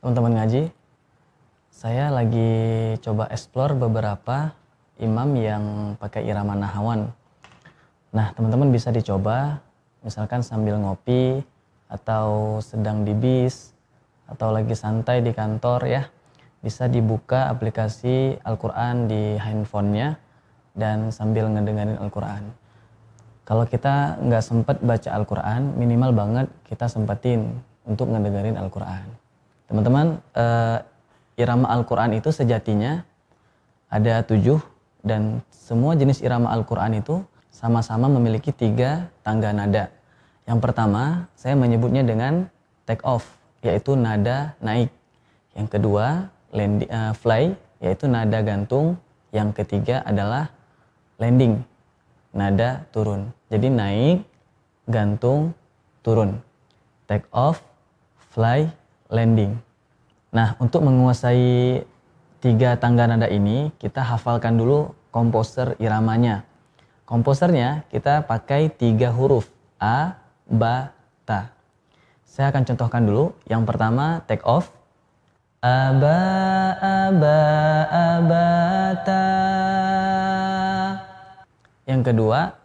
Teman-teman ngaji, saya lagi coba explore beberapa imam yang pakai irama nahawan. Nah, teman-teman bisa dicoba, misalkan sambil ngopi, atau sedang di bis, atau lagi santai di kantor ya. Bisa dibuka aplikasi Al-Quran di handphonenya, dan sambil ngedengerin Al-Quran. Kalau kita nggak sempat baca Al-Quran, minimal banget kita sempetin untuk ngedengerin Al-Quran. Teman-teman, irama Al-Quran itu sejatinya ada 7 dan semua jenis irama Al-Quran itu sama-sama memiliki 3 tangga nada. Yang pertama, saya menyebutnya dengan take off, yaitu nada naik. Yang kedua, fly, yaitu nada gantung. Yang ketiga adalah landing, nada turun. Jadi naik, gantung, turun. Take off, fly, landing. Nah, untuk menguasai 3 tangga nada ini, kita hafalkan dulu komposer iramanya. Komposernya kita pakai 3 huruf, A, Ba, Ta. Saya akan contohkan dulu. Yang pertama, take off. Aba, aba, abata. Yang kedua,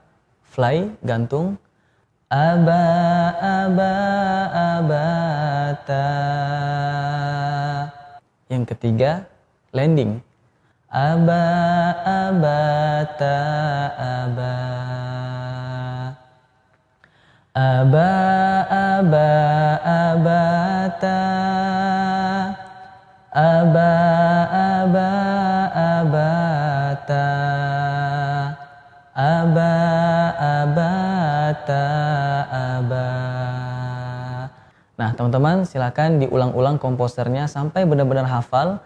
fly, gantung. Aba, aba, abata. Yang ketiga, landing. Aba, abata, aba. Aba, aba, abata. Aba, aba, abata. Aba, abata, aba. Nah, teman-teman silakan diulang-ulang komposernya sampai benar-benar hafal.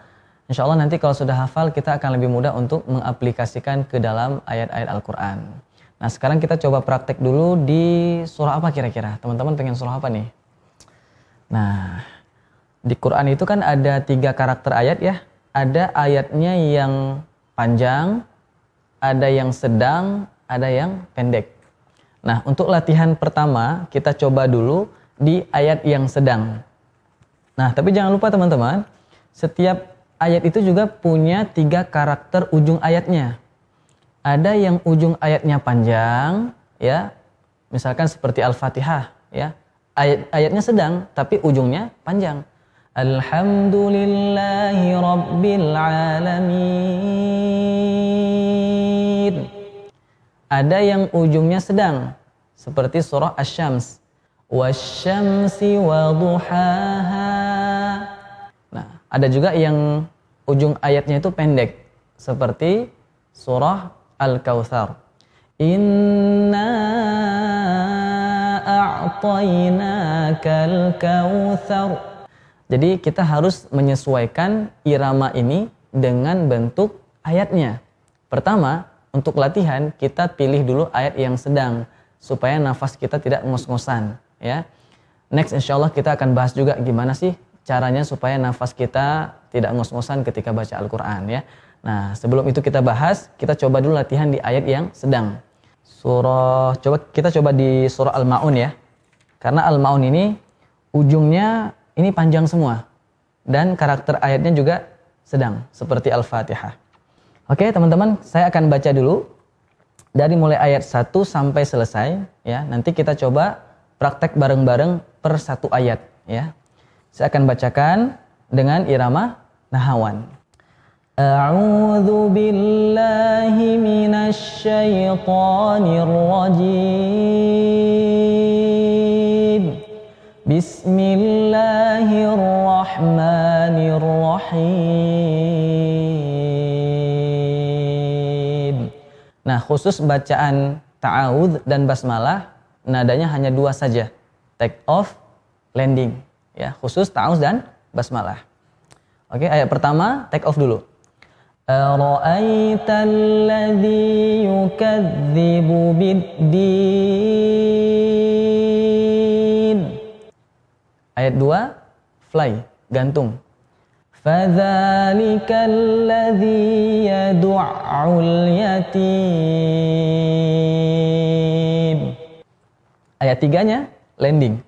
Insya Allah nanti kalau sudah hafal kita akan lebih mudah untuk mengaplikasikan ke dalam ayat-ayat Al-Quran. Nah, sekarang kita coba praktek dulu di surah apa kira-kira? Teman-teman pengen surah apa nih? Nah, di Quran itu kan ada 3 karakter ayat ya. Ada ayatnya yang panjang, ada yang sedang, ada yang pendek. Nah, untuk latihan pertama kita coba dulu di ayat yang sedang. Nah, tapi jangan lupa teman-teman, setiap ayat itu juga punya 3 karakter ujung ayatnya. Ada yang ujung ayatnya panjang, ya, misalkan seperti Al-Fatihah, ya, ayatnya sedang, tapi ujungnya panjang. Alhamdulillahi Rabbil Alamin. Ada yang ujungnya sedang, seperti surah Asy-Syams. Wasyamsi waduhaha. Nah, ada juga yang ujung ayatnya itu pendek, seperti surah Al-Kautsar. Inna a'tainakal kautsar. Jadi kita harus menyesuaikan irama ini dengan bentuk ayatnya. Pertama, untuk latihan kita pilih dulu ayat yang sedang supaya nafas kita tidak ngos-ngosan. Ya, next insya Allah kita akan bahas juga gimana sih caranya supaya nafas kita tidak ngos-ngosan ketika baca Al-Quran ya. Nah, sebelum itu kita bahas, kita coba dulu latihan di ayat yang sedang. Kita coba di surah Al-Ma'un ya. Karena Al-Ma'un ini ujungnya ini panjang semua dan karakter ayatnya juga sedang seperti Al-Fatihah. Oke, teman-teman, saya akan baca dulu dari mulai ayat 1 sampai selesai ya. Nanti kita coba praktek bareng-bareng per 1 ayat ya. Saya akan bacakan dengan irama nahawan. A'udzu billahi minasy syaithanir rajim. Bismillahirrahmanirrahim. Nah, khusus bacaan ta'awudz dan basmalah nadanya hanya 2 saja, take off, landing, ya, khusus ta'awudz dan basmalah. Oke, ayat pertama take off dulu. Ara'aital ladzi yukadzibu biddin. Ayat 2 fly, gantung. Fadzalikal ladzi yad'ul yatim. Ayat 3-nya landing.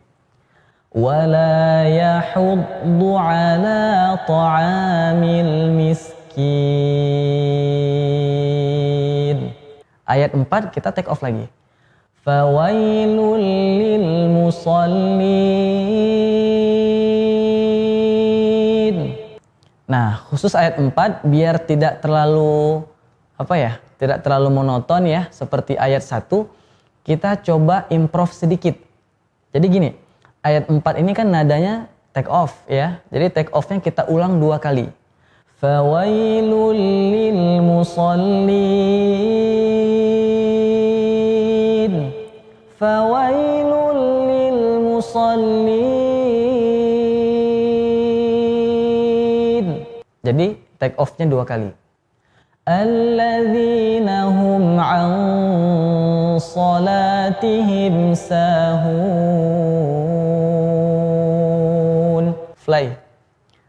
ولا يحض على طعام المسكين. Ayat 4 kita take off lagi. Fawailul lil musallin. Nah, khusus ayat 4 biar tidak terlalu tidak terlalu monoton ya seperti ayat 1, kita coba improve sedikit. Jadi gini, ayat 4 ini kan nadanya take off ya. Jadi take off-nya kita ulang 2 kali. Fawailul lil musallin. Fawailul lil musallin. Jadi take off-nya 2 kali. Alladzina hum an salatihim sahun. Fly.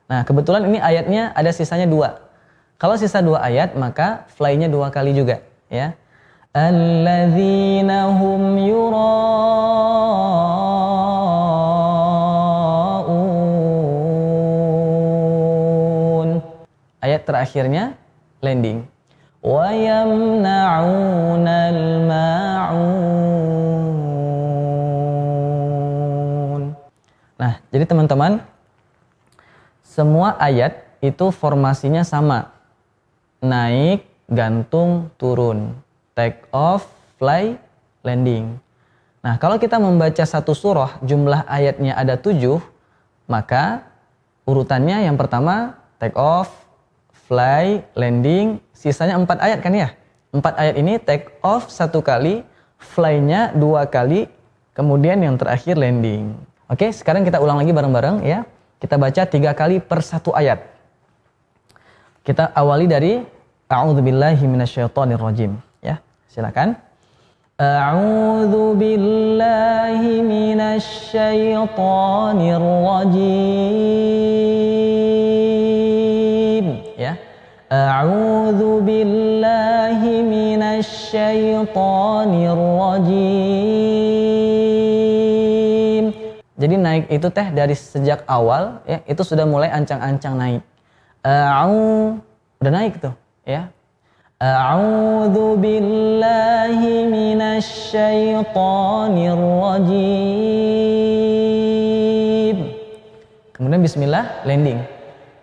Nah, kebetulan ini ayatnya ada sisanya 2. Kalau sisa 2 ayat, maka fly-nya 2 kali juga, ya. Alladzina hum yura'un. Ayat terakhirnya landing. Wa yamna'unal ma'un. Nah, jadi teman-teman, semua ayat itu formasinya sama. Naik, gantung, turun. Take off, fly, landing. Nah, kalau kita membaca satu surah, jumlah ayatnya ada 7, maka urutannya yang pertama take off, fly, landing, sisanya 4 ayat kan ya? 4 ayat ini take off 1 kali, fly-nya 2 kali, kemudian yang terakhir landing. Oke, sekarang kita ulang lagi bareng-bareng ya. Kita baca 3 kali per 1 ayat. Kita awali dari A'udzubillahi minasyaitonirrajim ya. Silakan. A'udzubillahi minasyaitonirrajim ya. A'udzubillahi minasyaitonirrajim. Jadi naik itu teh dari sejak awal ya, itu sudah mulai ancang-ancang naik. Udah naik tuh ya. A'udzu billahi minasyaitonir rajim. Kemudian bismillah, landing.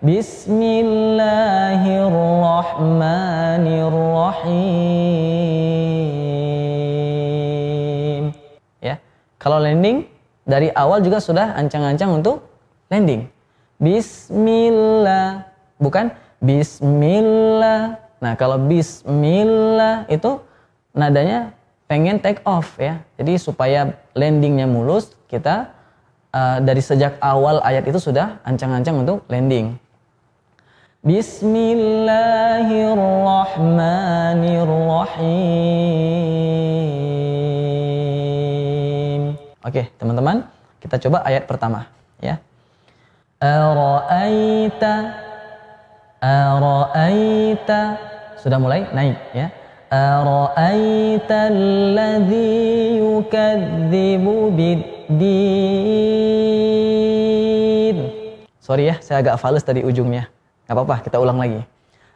Bismillahirrahmanirrahim. Ya. Kalau landing dari awal juga sudah ancang-ancang untuk landing. Bismillah, bukan bismillah. Nah, kalau bismillah itu nadanya pengen take off ya. Jadi supaya landingnya mulus, kita dari sejak awal ayat itu sudah ancang-ancang untuk landing. Bismillahirrahmanirrahim. Oke, teman-teman, kita coba ayat pertama ya. Ara'aita sudah mulai naik ya. Ara'aita alladzi yukadzibu biddin. Sorry ya, saya agak fales tadi ujungnya. Gak apa-apa, kita ulang lagi.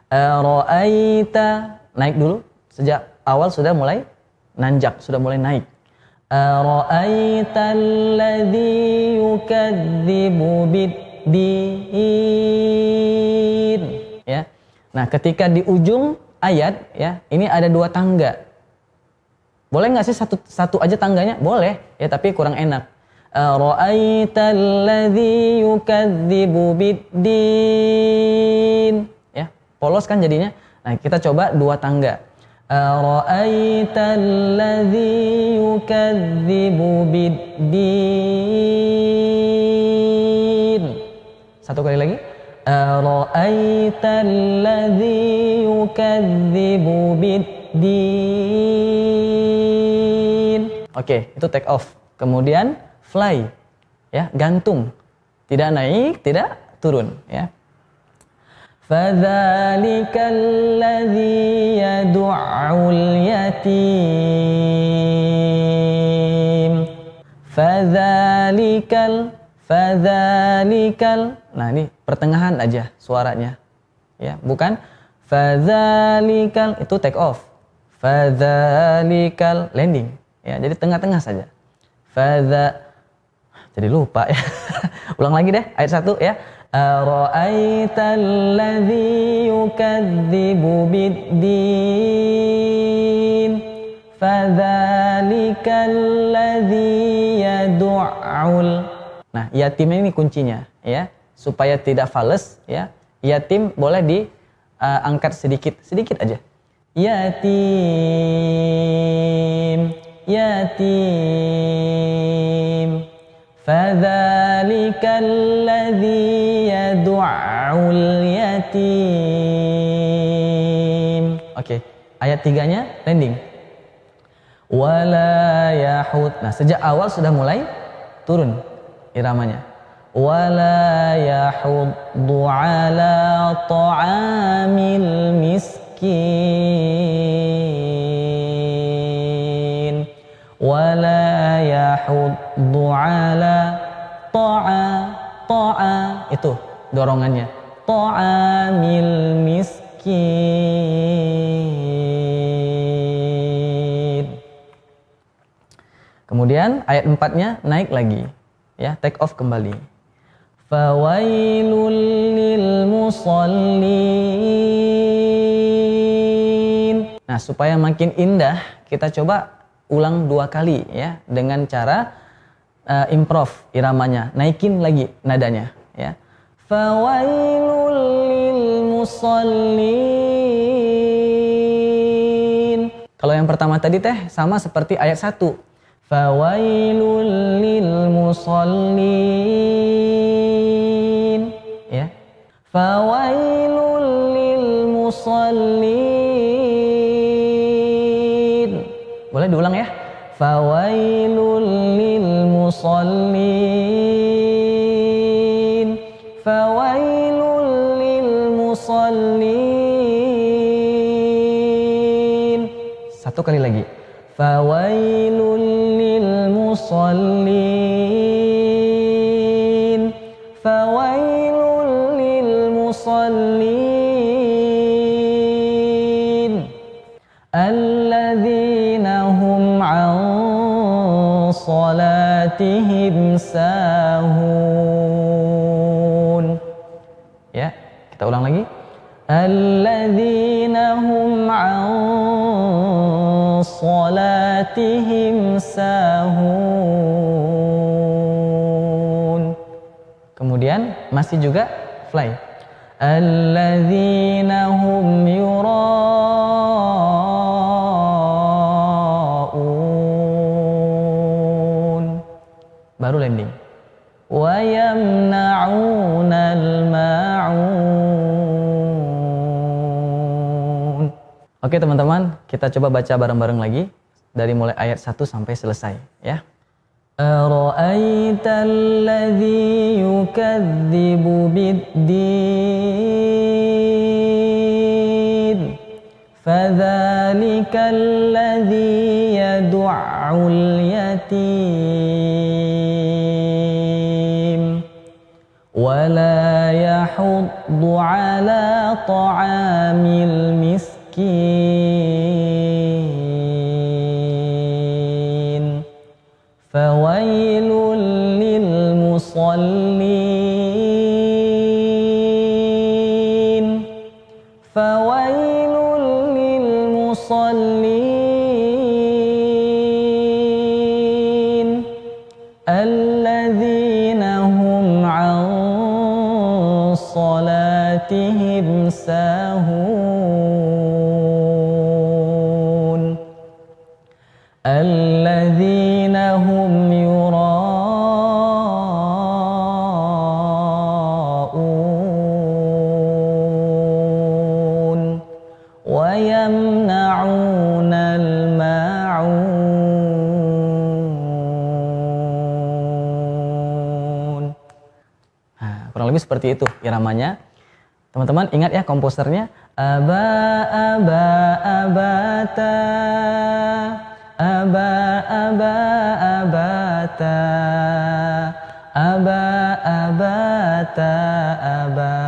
Ara'aita, naik dulu. Sejak awal sudah mulai nanjak, sudah mulai naik. Ara'aita alladzi yukadzibu biddin. Ya. Nah, ketika di ujung ayat ya, ini ada 2 tangga. Boleh nggak sih satu aja tangganya? Boleh, ya tapi kurang enak. Ara'aita alladzi yukadzibu biddin. Ya, polos kan jadinya. Nah, kita coba 2 tangga. Ara'aita alladzi yukadzibu biddin. Satu kali lagi. Ara'aita alladzi yukadzibu biddin. Oke, itu take off. Kemudian fly. Ya, gantung. Tidak naik, tidak turun, ya. Fadzalika alladzi yad'ul yatim. Fadzalikal Fadzalikal. Nah, ini pertengahan aja suaranya. Ya, bukan fadzalikal itu take off. Fadzalikal landing. Ya, jadi tengah-tengah saja. Jadi lupa ya. Ulang lagi deh ayat 1 ya. Ara'aital ladzi yukadzibu biddin fadzalikal ladzi yad'ul. Nah, yatim ini kuncinya ya, supaya tidak fales ya. Yatim boleh diangkat sedikit aja. Yatim, yatim. Fadzalikal ladzi yad'ul yatim. Oke, ayat 3-nya landing. Wala yahud. Nah, sejak awal sudah mulai turun iramanya. Wala yahuddu ala ta'amil miskin. Wala yahuddu ala ta'a itu dorongannya. Ta'amil miskin. Kemudian ayat 4-nya naik lagi. Ya, take off kembali. Fawailul lil musallin. Nah, supaya makin indah, kita coba ulang 2 kali ya, dengan cara improv iramanya, naikin lagi nadanya ya. Fawailul lil musallin. Kalau yang pertama tadi teh sama seperti ayat 1. Fawailul lil musallin ya. Fawailul lil musallin. Boleh diulang ya. Fawailul lil musallin. Fawailul lil musallin. Satu kali lagi. Fawailul lil musallin. Fawailul lil musallin. Alladzina hum an salatihim sahun. Ya, kita ulang lagi. Alladzina hum an salatihim sahun. Kemudian masih juga fly. Alladzina hum yura'un. Baru landing. Wa yamna'unal ma'un. Oke teman-teman, kita coba baca bareng-bareng lagi dari mulai ayat 1 sampai selesai ya. Ara'aital ladzi yukadzibu biddin fadzalikal ladzi yad'ul yatim wala yahuddu ala ta'amil miskin. Fawailul lil musallin. Fawailul lil musallin. Alladzina hum an salatihim sahun. Alladzina hum yura'un wa yamna'unal ma'un. Nah, kurang lebih seperti itu iramanya. Teman-teman ingat ya komposernya. Abata. Abata. Aba ata aba